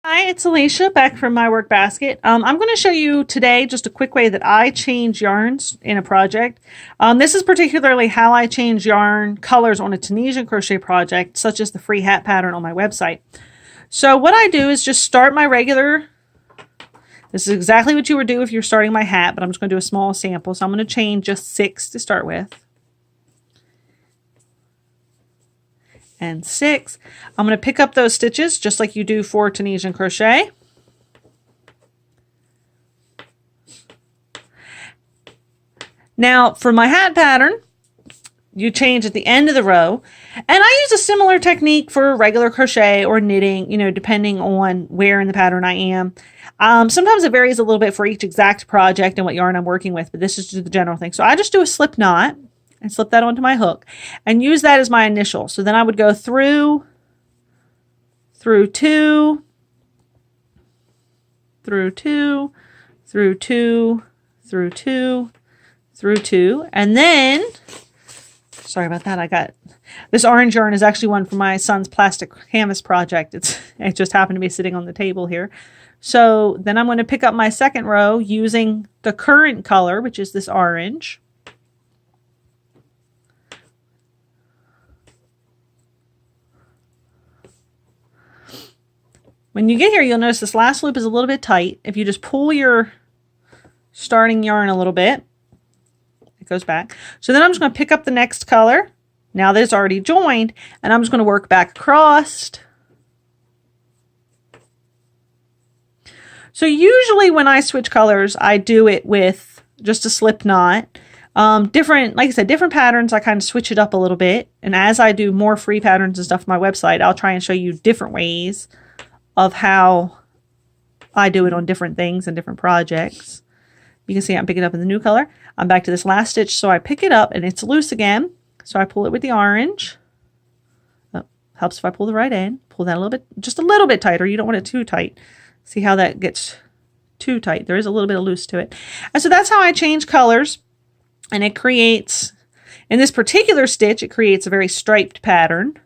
Hi, it's Alicia back from my work basket. I'm going to show you today just a quick way that I change yarns in a project. This is particularly how I change yarn colors on a Tunisian crochet project, such as the free hat pattern on my website. So what I do is just start my regular. This is exactly what you would do if you're starting my hat, but I'm just going to do a small sample. So I'm going to chain just 6 to start with. And 6. I'm going to pick up those stitches just like you do for Tunisian crochet. Now for my hat pattern, you change at the end of the row, and I use a similar technique for regular crochet or knitting, depending on where in the pattern I am. Sometimes it varies a little bit for each exact project and what yarn I'm working with, but this is just the general thing. So I just do a slip knot and slip that onto my hook and use that as my initial. So then I would go through 2, through 2, through 2, through 2, through 2, and then, sorry about that, I got, this orange yarn is actually one from my son's plastic canvas project. It just happened to be sitting on the table here. So then I'm going to pick up my second row using the current color, which is this orange. When you get here, you'll notice this last loop is a little bit tight. If you just pull your starting yarn a little bit, it goes back. So then I'm just going to pick up the next color, now that it's already joined, and I'm just going to work back across. So usually when I switch colors, I do it with just a slip knot. Like I said, different patterns, I kind of switch it up a little bit. And as I do more free patterns and stuff on my website, I'll try and show you different ways of how I do it on different things and different projects. You can see I'm picking up in the new color. I'm back to this last stitch, so I pick it up and it's loose again. So I pull it with the orange. Oh, helps if I pull the right end. Pull that a little bit, just a little bit tighter. You don't want it too tight. See how that gets too tight. There is a little bit of loose to it. And so that's how I change colors. And it creates, in this particular stitch, it creates a very striped pattern.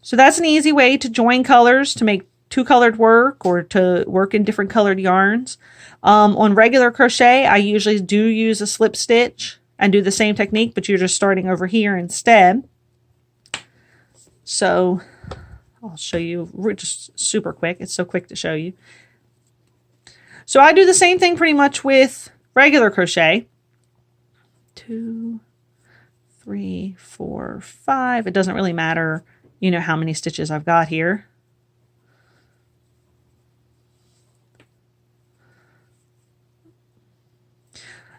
So that's an easy way to join colors, to make two-colored work or to work in different colored yarns. On regular crochet, I usually do use a slip stitch and do the same technique, but you're just starting over here instead. So I'll show you just super quick. It's so quick to show you. So I do the same thing pretty much with regular crochet. 2, 3, 4, 5. It doesn't really matter, how many stitches I've got here.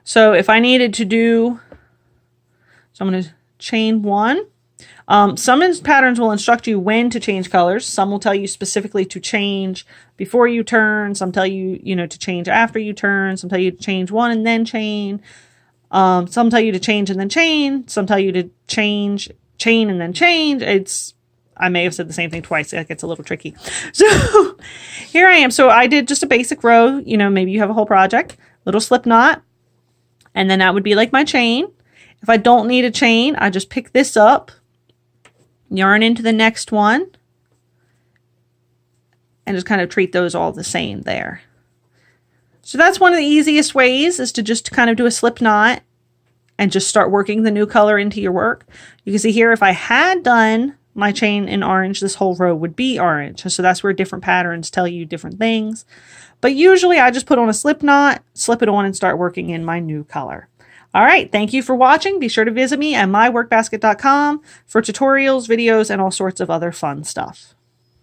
So if I needed to do, so I'm going to chain 1. Some patterns will instruct you when to change colors. Some will tell you specifically to change before you turn. Some tell you, to change after you turn. Some tell you to change 1 and then chain. Some tell you to change and then chain. Some tell you to change, chain and then change. I may have said the same thing twice. It gets a little tricky. So here I am. So I did just a basic row. Maybe you have a whole project. Little slip knot. And then that would be like my chain. If I don't need a chain, I just pick this up, yarn into the next one, and just kind of treat those all the same there. So that's one of the easiest ways, is to just kind of do a slip knot and just start working the new color into your work. You can see here, if I had done my chain in orange, this whole row would be orange. So that's where different patterns tell you different things. But usually I just put on a slip knot, slip it on, and start working in my new color. All right, thank you for watching. Be sure to visit me at myworkbasket.com for tutorials, videos, and all sorts of other fun stuff.